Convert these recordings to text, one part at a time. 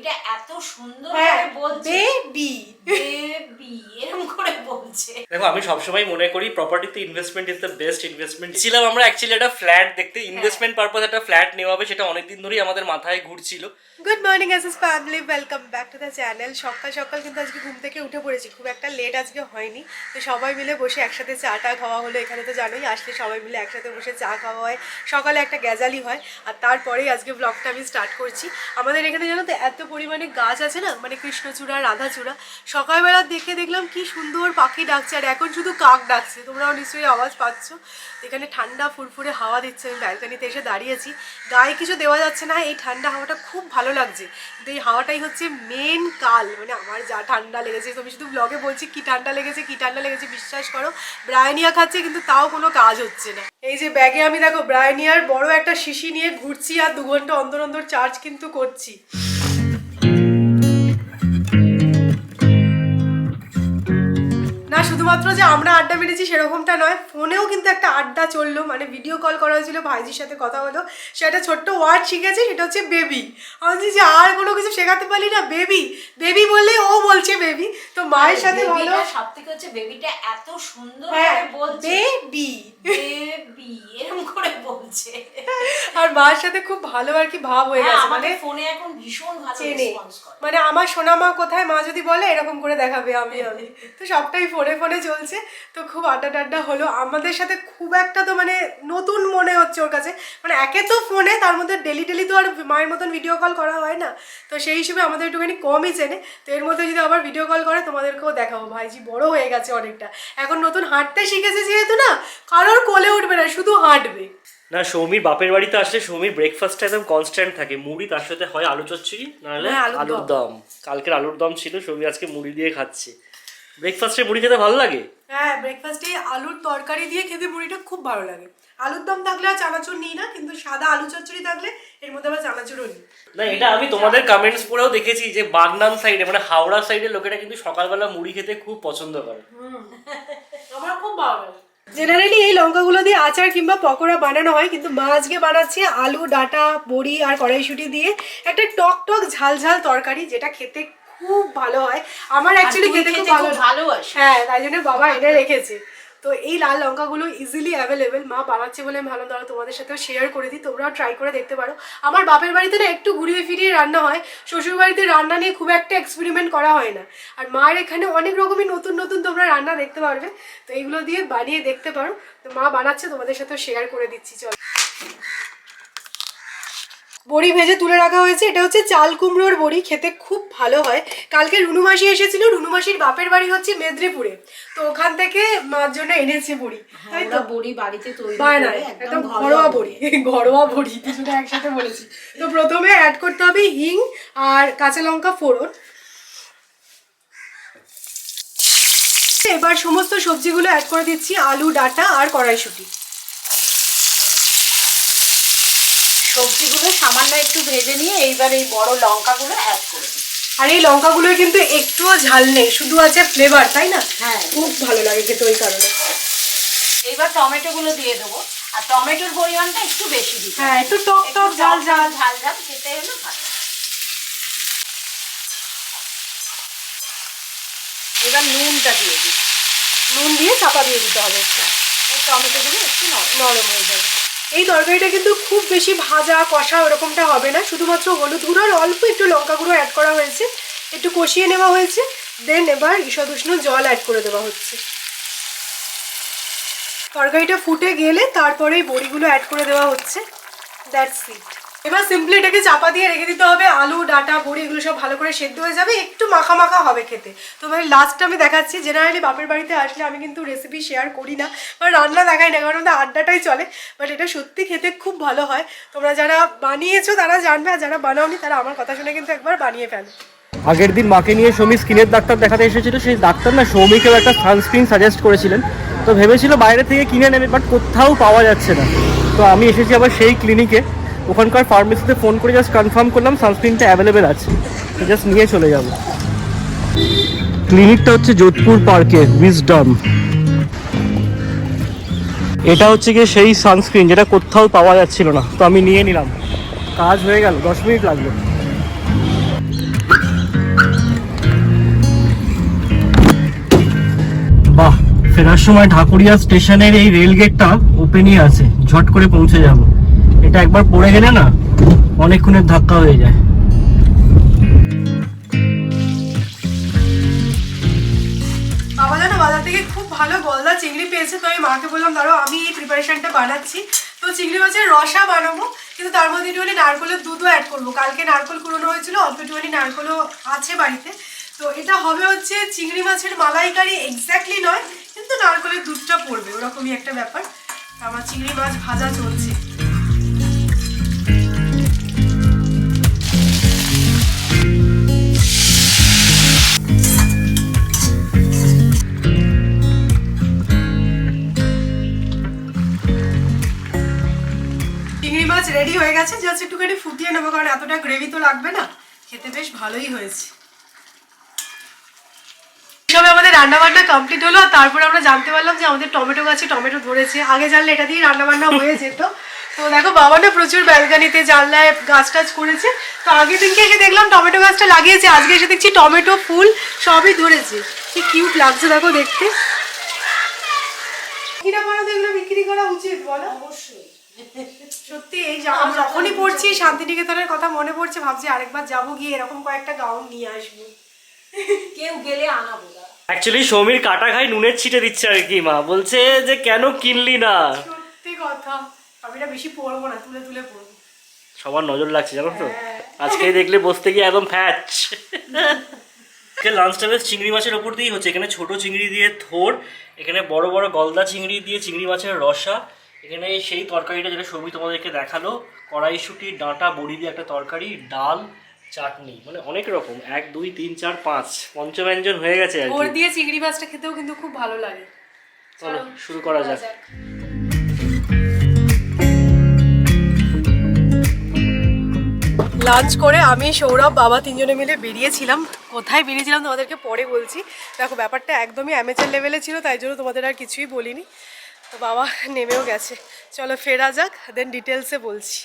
বেবিটা এত সুন্দর করে বলছে বেবি বেবি এরকম করে বলছে। দেখো আমি সবসময় মনে করি প্রপার্টিতে investment is the best investment. ছিলাম আমরা অ্যাকচুয়ালি একটা ফ্ল্যাট দেখতে, ইনভেস্টমেন্ট পারপাস একটা ফ্ল্যাট নেওয়া হবে, সেটা অনেকদিন ধরেই আমাদের মাথায় ঘুরছিল। Good morning SS family, welcome back to the channel. সকাল সকাল কিন্তু আজকে ঘুম থেকে উঠে পড়েছি, খুব একটা লেট আজকে হয়নি। তো সবাই মিলে বসে একসাথে চাটা খাওয়া হলো। এখানে তো জানোই আসলে সবাই মিলে একসাথে বসে চা খাওয়া হয়, সকালে একটা গ্যাজালি হয়, আর তারপরেই আজকে ব্লগটা আমি স্টার্ট করছি। আমাদের এখানে জানো তো এত পরিমাণে গাছ আছে না, মানে কৃষ্ণচূড়া, রাধাচূড়া। সকালবেলা দেখলাম কি সুন্দর পাখি ডাকছে, আর এখন শুধু কাক ডাকছে, তোমরাও নিশ্চয়ই আওয়াজ পাচ্ছ। এখানে ঠান্ডা ফুরফুরে হাওয়া দিচ্ছে, আমি ব্যালকনিতে এসে দাঁড়িয়েছি। গায়ে কিছু দেওয়া যাচ্ছে না, এই ঠান্ডা হাওয়াটা খুব ভালো লাগছে। কিন্তু এই হাওয়াটাই হচ্ছে মেন কাল, মানে আমার যা ঠান্ডা লেগেছে। তো আমি শুধু ব্লগে বলছি কি ঠান্ডা লেগেছে, বিশ্বাস করো। ব্রায়ানিয়া খাচ্ছে কিন্তু তাও কোনো কাজ হচ্ছে না। এই যে ব্যাগে আমি দেখো ব্রায়ানিয়ার বড় একটা শিশি নিয়ে ঘুরছি, আর 2 ঘন্টা অন্তর অন্তর চার্জ কিন্তু করছি। না শুধুমাত্র যে আমরা আড্ডা মেরেছি সেরকমটা নয়, ফোনেও কিন্তু একটা আড্ডা চললো, মানে ভিডিও কল করা হয়েছিল, ভাইজির সাথে কথা হলো। সে একটা ছোট্ট ওয়ার্ড শিখেছে, সেটা হচ্ছে বেবি। আমি বলছি যে আর কোনো কিছু শেখাতে পারলি না, বেবি বেবি বললেই ও বলছে বেবি। তো মায়ের সাথে ভালো সব থেকে হচ্ছে বেবিটা এত সুন্দর করে বলছে বেবি বেবি এরকম করে বলছে, আর মার সাথে খুব ভালো আর কি ভাব হয়ে গেছে। মানে ফোনে এখন ভীষণ ভালো রেসপন্স করে, মানে আমার সোনা মা কোথায়, মা যদি বলে এরকম করে দেখাবে আমি তো সবটাই ফোনে ফোনে চলছে। তো খুব আড্ডা টাড্ডা হলো আমাদের সাথে, খুব একটা তো মানে নতুন মনে হচ্ছে ওর কাছে। মানে একে তো ফোনে, তার মধ্যে ডেলি তো আর মায়ের মতন ভিডিও কল করা হয় না, তো সেই হিসেবে আমাদের একটুখানি কমই চেনে। তো এর মধ্যে যদি আবার ভিডিও কল করে তোমাদেরকেও দেখাবো। ভাইজি বড় হয়ে গেছে অনেকটা, এখন নতুন হাঁটতে শিখেছে যেহেতু, না কারোর কোলে উঠবে না, শুধু হাঁটবে। না সৌমির বাপের বাড়িতে আসলে সৌমির ব্রেকফাস্টটা একদম কনস্ট্যান্ট থাকে, মুড়ি, তার সাথে হয় আলু চচ্চড়ি, নাহলে আলুর দম। কালকের আলুর দম ছিল, সৌমি আজকে মুড়ি দিয়ে খাচ্ছে। ব্রেকফাস্টে মুড়ি খেতে ভালো লাগে? হ্যাঁ, ব্রেকফাস্টে আলুর তরকারি দিয়ে খেতে মুড়িটা খুব ভালো লাগে। আলুর দম থাকলে আর চানাচুর নিই না, কিন্তু সাদা আলু চচ্চড়ি থাকলে এর মধ্যে আবার চানাচুরও নিই। না এটা আমি তোমাদের কমেন্টস পড়েও দেখেছি যে বাগনান সাইডে, মানে হাওড়া সাইডের লোকেরা কিন্তু সকালবেলা মুড়ি খেতে খুব পছন্দ করে। আমার খুব ভালো লাগে। জেনারেলি এই লঙ্কাগুলো দিয়ে আচার কিংবা পকোড়া বানানো হয়, কিন্তু মা আজকে বানাচ্ছে আলু, ডাঁটা, বড়ি আর কড়াইশুঁটি দিয়ে একটা টক টক ঝাল ঝাল তরকারি, যেটা খেতে খুব ভালো হয়। আমার অ্যাকচুয়ালি খেতে খুব ভালোবাসে, হ্যাঁ, তাই জন্য বাবা এনে রেখেছে। তো এই লাল লঙ্কাগুলো ইজিলি অ্যাভেলেবেল, মা বানাচ্ছে বলে আমি ভালো, ধরো তোমাদের সাথেও শেয়ার করে দিই, তোমরাও ট্রাই করে দেখতে পারো। আমার বাপের বাড়িতে না একটু ঘুরিয়ে ফিরিয়ে রান্না হয়, শ্বশুর বাড়িতে রান্না নিয়ে খুব একটা এক্সপেরিমেন্ট করা হয় না। আর মায়ের এখানে অনেক রকমই নতুন নতুন তোমরা রান্না দেখতে পারবে, তো এইগুলো দিয়ে বানিয়ে দেখতে পারো। তো মা বানাচ্ছে, তোমাদের সাথেও শেয়ার করে দিচ্ছি। চল, বড়ি ভেজে তুলে রাখা হয়েছে, এটা হচ্ছে চাল কুমড়োর বড়ি, খেতে খুব ভালো হয়। কালকে রুনুমাসি এসেছিল, রুনুমাসির বাপের বাড়ি হচ্ছে মেদিনীপুরে, তো ওখান থেকে মার জন্য এনেছে বড়ি। তাই তো বড়ি বাড়িতে তৈরি করে একদম ঘরোয়া বড়ি, ঘরোয়া বড়ি দুটো একসাথে বলেছি। তো প্রথমে অ্যাড করতে হবে হিং আর কাঁচা লঙ্কা ফোড়ন। এবার সমস্ত সবজিগুলো অ্যাড করে দিচ্ছি, আলু, ডাঁটা আর কড়াইশুঁটি। সবজিগুলো সামান্য একটু ভেজে নিয়ে এইবার এই বড় লঙ্কাগুলো অ্যাড করে দিই। আর এই লঙ্কাগুলো কিন্তু একটুও ঝাল নেই, শুধু আছে ফ্লেভার, তাই না? হ্যাঁ, খুব ভালো লাগে খেতে ওই কারণে। এইবার টমেটোগুলো দিয়ে দেবো, আর টমেটোর পরিমাণটা একটু বেশি দিই। হ্যাঁ, একটু টক টক ঝাল ঝাল খেতে হলো ভালো। এবার নুনটা দিয়ে দিই, নুন দিয়ে চাপা দিয়ে দিতে হবে, এই টমেটোগুলো একটু নরম হয়ে যাবে। এই তরকারিটা কিন্তু খুব বেশি ভাজা কষা ওরকমটা হবে না, শুধুমাত্র হলুদ গুঁড়ো আর অল্প একটু লঙ্কা গুঁড়ো অ্যাড করা হয়েছে, একটু কষিয়ে নেওয়া হয়েছে। দেন এবার ঈষদ উষ্ণ জল অ্যাড করে দেওয়া হচ্ছে। তরকারিটা ফুটে গেলে তারপরে বড়িগুলো অ্যাড করে দেওয়া হচ্ছে। That's it. এবার সিম্পলি এটাকে চাপা দিয়ে রেখে দিতে হবে, আলু, ডাঁটা, বড়ি এগুলো সব ভালো করে সেদ্ধ হয়ে যাবে, একটু মাখা মাখা হবে খেতে। তো মানে লাস্টটা আমি দেখাচ্ছি। জেনারেলি বাপের বাড়িতে আসলে আমি কিন্তু রেসিপি শেয়ার করি না বা রান্না দেখাই না, কারণ আমাদের আড্ডাটাই চলে। বাট এটা সত্যি খেতে খুব ভালো হয়। তোমরা যারা বানিয়েছো তারা জানবে, আর যারা বানাওনি তারা আমার কথা শুনে কিন্তু একবার বানিয়ে ফেলো। আগের দিন মাকে নিয়ে সৌমি স্কিনের ডাক্তার দেখাতে এসেছিল, সেই ডাক্তার না সৌমিকেও একটা সানস্ক্রিন সাজেস্ট করেছিলেন। তো ভেবেছিল বাইরে থেকে কিনে নেবে, বাট কোথাও পাওয়া যাচ্ছে না। তো আমি এসেছি আবার সেই ক্লিনিকে, ওখানকার ফার্মেসিতে ফোন করে জাস্ট কনফার্ম করলাম সানস্ক্রিনটা অ্যাভেলেবেল আছে, তো জাস্ট নিয়ে চলে যাব। ক্লিনিকটা হচ্ছে যোধপুর পার্কে, উইজডম। এটা হচ্ছে গিয়ে সেই সানস্ক্রিন যেটা কোথাও পাওয়া যাচ্ছিল না, তো আমি নিয়ে নিলাম। কাজ হয়ে গেল, 10 মিনিট লাগলো। ফেরার সময় ঢাকুরিয়া স্টেশনের এই রেল গেটটা ওপেনই আছে, ঝট করে পৌঁছে যাব। এটা একবার পড়ে গেলে না অনেকক্ষণের ধাক্কা হয়ে যায়। বাবা জানো বাজার থেকে খুব ভালো গলদা চিংড়ি পেয়েছে, তো আমি মাকে বললাম ধরো আমি এই প্রিপারেশনটা বানাচ্ছি। তো চিংড়ি মাছের রসা বানাবো, কিন্তু তার মধ্যে একটুখানি নারকেলের দুধও অ্যাড করবো। কালকে নারকেল কুড়োনো হয়েছিল, অল্প একটুখানি নারকেলও আছে বাড়িতে। তো এটা হবে হচ্ছে চিংড়ি মাছের মালাইকারি, এক্স্যাক্টলি নয়, কিন্তু নারকেলের দুধটা পড়বে, ওরকমই একটা ব্যাপার। আমার চিংড়ি মাছ ভাজা চলছে। চিংড়ি মাছ রেডি হয়ে গেছে, জাস্ট একটুখানি ফুটিয়ে নেবো, কারণ এতটা গ্রেভি তো লাগবে না। খেতে বেশ ভালোই হয়েছে। সবে আমাদের রান্না বান্না কমপ্লিট হলো, তারপরে আমরা জানতে পারলাম যে আমাদের টমেটো গাছে টমেটো ধরেছে। আগে জানলে এটা দিয়ে রান্না বান্না হয়ে যেত। তো দেখো বাবা না প্রচুর ব্যালকানিতে জানলায় গাছ টাছ করেছে। তো আগের দিনকে এসে দেখলাম টমেটো গাছটা লাগিয়েছে, আজকে এসে দেখছি টমেটো ফুল সবই ধরেছে। কি কিউট লাগছে দেখো দেখতে। কিনা বানাতে এগুলো বিক্রি করা উচিত বলো? অবশ্যই। সত্যি এই যখনই পড়ছি শান্তিনিকেতনের কথা মনে পড়ছে, ভাবছি আরেকবার যাবো, গিয়ে এরকম কয়েকটা গাউন নিয়ে আসবো। কেউ গেলে আনাবো। অ্যাকচুয়ালি সৌমির কাটা খাই নুনের ছিটে দিচ্ছে আর কি। মা বলছে যে কেন কিনলি না। সত্যি কথা, আমি এটা বেশি পড়বো না, তুলে তুলে পড়বো। সবার নজর লাগছে জানো তো, আজকে দেখলে বসতে গিয়ে একদম ফ্যাচ। লাঞ্চটা বেশ চিংড়ি মাছের ওপর দিয়েই হচ্ছে। এখানে ছোট চিংড়ি দিয়ে থোড়, এখানে বড় বড় গলদা চিংড়ি দিয়ে চিংড়ি মাছের রসা, এখানে সেই তরকারিটা যেটা সৌমি তোমাদেরকে দেখালো, কড়াইশুঁটি ডাঁটা বড়ি দিয়ে একটা তরকারি, ডাল, চাটনি, মানে অনেক রকম। 1 2 3 4 5 পঞ্চব্যঞ্জন হয়ে গেছে আর ওর কি। দিয়ে চিংড়ি মাছটা খেতেও কিন্তু খুব ভালো লাগে। চলো শুরু করা যাক। লাঞ্চ করে আমি সৌরভ বাবা তিনজনে মিলে বেরিয়েছিলাম। কোথায় বেরিয়েছিলাম তোমাদেরকে পরে বলছি। দেখো ব্যাপারটা একদমই অ্যামেচার লেভেলে ছিল, তাই জন্য তোমাদের আর কিছুই বলিনি। তো বাবা নেমেও গেছে, চলো ফেরা যাক, দেন ডিটেলসে বলছি।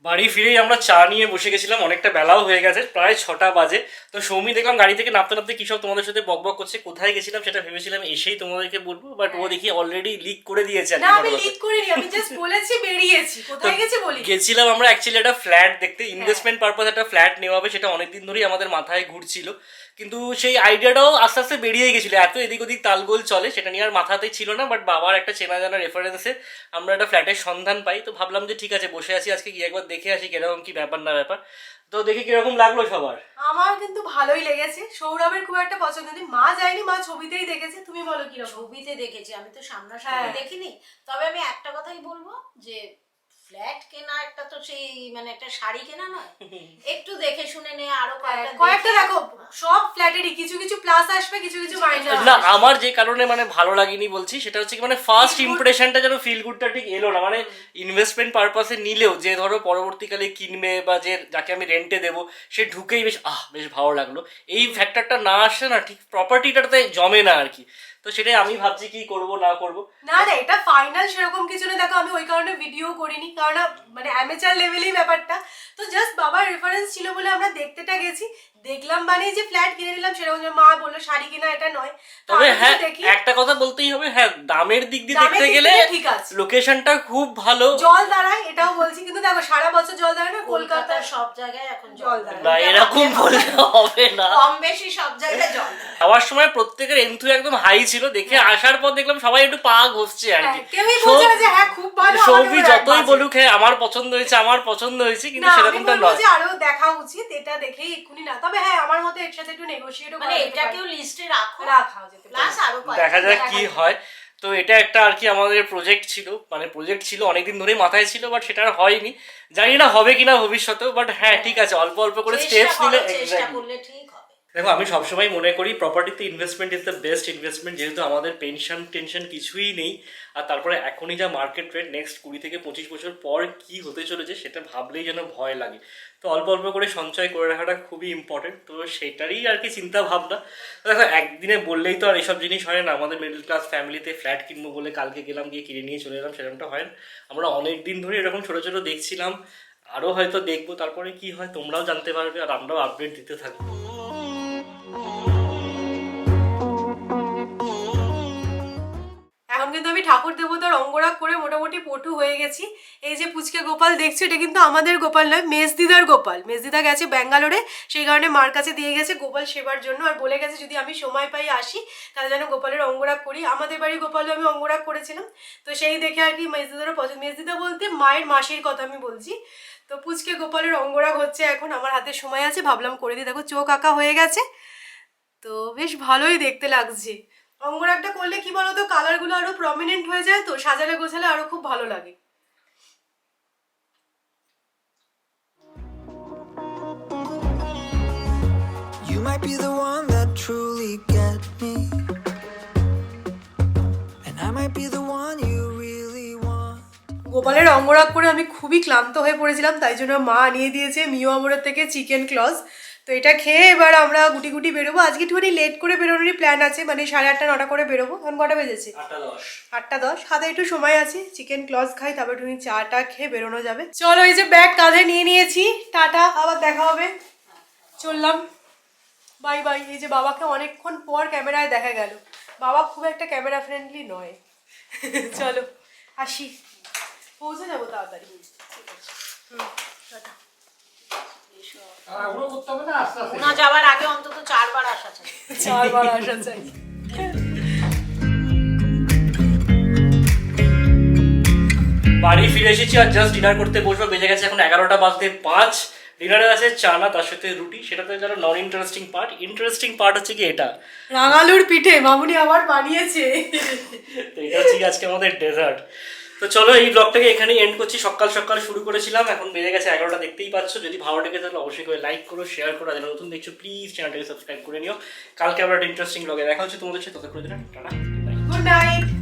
বাড়ি ফিরেই আমরা চা নিয়ে বসে গেছিলাম, অনেকটা বেলাও হয়ে গেছে, প্রায় 6টা বাজে। তো সৌমি দেখলাম গাড়ি থেকে নামতে নামতে কী সব তোমাদের সাথে বকবক করছে। কোথায় গেছিলাম সেটা ভেবেছিলাম এসেই তোমাদেরকে বলবো, বাট ও দেখি অলরেডি লিক করে দিয়েছে। না আমি লিক করিনি, আমি জাস্ট বলেছি বেরিয়েছি। কোথায় গেছি বলি? গেছিলাম আমরা অ্যাকচুয়ালি একটা ফ্ল্যাট দেখতে, ইনভেস্টমেন্ট পারপাস একটা ফ্ল্যাট নেওয়া হবে, সেটা অনেকদিন ধরেই আমাদের মাথায় ঘুরছিল, কিন্তু সেই আইডিয়াটাও আস্তে আস্তে বেরিয়ে গেছিলো। এত এদিক ওদিক তালগোল চলে, সেটা নিয়ে আর মাথাতেই ছিল না। বাট বাবার একটা চেনা জানা রেফারেন্সে আমরা একটা ফ্ল্যাটের সন্ধান পাই। তো ভাবলাম যে ঠিক আছে বসে আছি, আজকে গিয়ে একবার দেখে আসি কিরকম কি ব্যাপার না ব্যাপার। তো দেখি কিরকম লাগলো সবার। আমার কিন্তু ভালোই লেগেছে। সৌরভের খুব একটা পছন্দ নেই, মা যায়নি, মা ছবিতেই দেখেছে। তুমি বলো কি? ছবিতে দেখেছি, আমি তো সামনাসামনি দেখিনি। তবে আমি একটা কথাই বলবো যে ফ্ল্যাট কেনা একটা তো সেই মানে একটা শাড়ি কেনা নয়, একটু দেখে শুনে নে। আরো কয়েকটা দেখো, সব ফ্ল্যাটেরই কিছু কিছু প্লাস আসবে, কিছু কিছু মাইনাস। না আমার যে কারণে মানে ভালো লাগেনি বলছি, সেটা হচ্ছে কি মানে ফার্স্ট ইমপ্রেশনটা যেন ফিল গুডটা ঠিক এলো না। মানে ইনভেস্টমেন্ট পারপাসে নিলেও যে ধরো পরবর্তীকালে কিনবে বা যে যাকে আমি রেন্টে দেবো সে ঢুকেই বেশ বেশ ভালো লাগলো, এই ফ্যাক্টরটা না আসলে না ঠিক প্রপার্টিটাতে জমে না আর কি। তো সেটাই আমি ভাবছি কি করব না করব। না না এটা ফাইনাল সেরকম কিছু না। দেখো আমি ওই কারণে ভিডিও করিনি, কারণ মানে অ্যামেচার লেভেলেই ব্যাপারটা। তো জাস্ট বাবার রেফারেন্স ছিল বলে আমরা দেখতেটা গেছি, দেখলাম মানে যে ফ্ল্যাট কিনে নিলাম সেরকম। মা বললো শাড়ি কেনা এটা নয়। তবে হ্যাঁ একটা কথা বলতেই হবে, হ্যাঁ দামের দিক দিয়ে দেখতে গেলে ঠিক আছে, লোকেশনটা খুব ভালো, জল দাঁড়ায় এটাও বলছি। কিন্তু দেখো সারা বছর জল দাঁড়ায় না, কলকাতার সব জায়গায় এখন জল দাঁড়ায় না, এরকম বললে হবে না, কম বেশি সব জায়গায় জল দাঁড়ায়। যাওয়ার সময় প্রত্যেকের এন্থু একদম হাই ছিল, দেখে আসার পর দেখলাম সবাই একটু পা ঘষছে আর কি। কেউই বলছে না যে হ্যাঁ খুব ভালো, সৌমি যতই বলুক হ্যাঁ আমার পছন্দ হয়েছে আমার পছন্দ হয়েছে, কিন্তু সেরকমটা নয়। আরো দেখা উচিত, এটা দেখেই এক্ষুনি না। তবে হ্যাঁ আমার মতে এর সাথে একটু নেগোশিয়েটও মানে এটাকেও লিস্টে রাখা যেতে পারে, প্লাস আরো দেখা যাক কি হয়। তো এটা একটা আর কি আমাদের প্রজেক্ট ছিল, মানে প্রজেক্ট ছিল অনেকদিন ধরেই মাথায় ছিল, বাট সেটা আর হয়নি। জানি না হবে কিনা ভবিষ্যতেও, বাট হ্যাঁ ঠিক আছে অল্প অল্প করে স্টেপস নিলে চেষ্টা করলে ঠিক হবে। দেখো আমি সবসময় মনে করি প্রপার্টিতে investment is the best investment, যেহেতু আমাদের পেনশন টেনশন কিছুই নেই। আর তারপরে এখনই যা মার্কেট রেট, নেক্সট 20 থেকে 25 বছর পর কি হতে চলেছে সেটা ভাবলেই যেন ভয় লাগে। তো অল্প অল্প করে সঞ্চয় করে রাখাটা খুবই ইম্পর্টেন্ট, তো সেটারই আর কি চিন্তা ভাবনা। দেখো একদিনে বললেই তো আর এইসব জিনিস হয় না। আমাদের মিডল ক্লাস ফ্যামিলিতে ফ্ল্যাট কিনবো বলে কালকে গেলাম গিয়ে কিনে নিয়ে চলে এলাম সেরকমটা হয় না। আমরা অনেক দিন ধরে এরকম ছোটো ছোটো দেখছিলাম, আরও হয়তো দেখবো, তারপরে কি হয় তোমরাও জানতে পারবে আর আমরাও আপডেট দিতে থাকবো। আমি ঠাকুর দেবতার অঙ্গরাগ করে মোটামুটি পটু হয়ে গেছি। এই যে পুচকে গোপাল দেখছো, এটা কিন্তু আমাদের গোপাল নয়, মেজদিদার গোপাল। মেজদিদা গেছে ব্যাঙ্গালোরে, সেই কারণে মার কাছে দিয়ে গেছে গোপাল সেবার জন্য, আর বলে গেছে যদি আমি সময় পাই আসি তাহলে যেন গোপালের অঙ্গরাগ করি। আমাদের বাড়ির গোপালও আমি অঙ্গরাগ করেছিলাম, তো সেই দেখে আর কি মেজদিদারও পছন্দ। মেজদিদা বলতে মায়ের মাসির কথা আমি বলছি। তো পুচকে গোপালের অঙ্গরাগ হচ্ছে এখন, আমার হাতে সময় আছে, ভাবলাম করে দিই। দেখো চোখ আঁকা হয়ে গেছে, তো বেশ ভালোই দেখতে লাগছে। অঙ্গরাগটা করলে কি বলতো, কালারগুলো আরো প্রমিনেন্ট হয়ে যায়, তো সাজালে গোছালে আরো খুব ভালো লাগে। You might be the one that truly get me, and I might be the one you really want. গোপালের অঙ্গরাগ করে আমি খুবই ক্লান্ত হয়ে পড়েছিলাম, তাই জন্য মা আনিয়ে দিয়েছে মিও আমরের থেকে চিকেন ক্লজ। তো এটা খেয়ে এবার আমরা গুটি গুটি বেরোবো। আজকে একটুখানি লেট করে বেরোনোরই প্ল্যান আছে, মানে 8:30 9টা করে বেরোবো। এখন কটা বেজেছে? 8:10। হাতে একটু সময় আছে, চিকেন ক্লজ খাই, তারপর একটু চাটা খেয়ে বেরোনো যাবে। চলো, এই যে ব্যাগ কাঁধে নিয়ে নিয়েছি, টাটা, আবার দেখা হবে, চললাম, বাই বাই। এই যে বাবাকে অনেকক্ষণ পর ক্যামেরায় দেখা গেল, বাবা খুব একটা ক্যামেরা ফ্রেন্ডলি নয়। চলো আসি, পৌঁছে যাবো তাড়াতাড়ি। টাটা। না যাওয়ার আগে অন্তত 4 বার আসা চাই। 4 বার আসা চাই। বাড়ি ফিরে এসেছি আর জাস্ট ডিনার করতে বসবো। বেজে গেছে এখন 11টা বাজতে 5। ডিনারে আছে চানা, তার সাথে রুটি। সেটা তো যারা নন ইন্টারেস্টিং পার্ট। ইন্টারেস্টিং পার্ট হচ্ছে কি এটা, রাঙালুর পিঠে মামুনি আবার বানিয়েছে। তো এটা হচ্ছে কি আজকে আমাদের ডেজার্ট। তো চলো এই ব্লগটাকে এখানেই এন্ড করছি। সকাল সকাল শুরু করেছিলাম, এখন বেজে গেছে 11টা, দেখতেই পাচ্ছ। যদি ভালো লেগে তাহলে অবশ্যই করে লাইক করো, শেয়ার করো। যারা নতুন দেখছো প্লিজ চ্যানেলটাকে সাবস্ক্রাইব করে নিও। কালকে আবার একটা ইন্টারেস্টিং ব্লগে দেখা হচ্ছে তোমাদের সাথে। ততক্ষণ টাটা, বাই। Good night.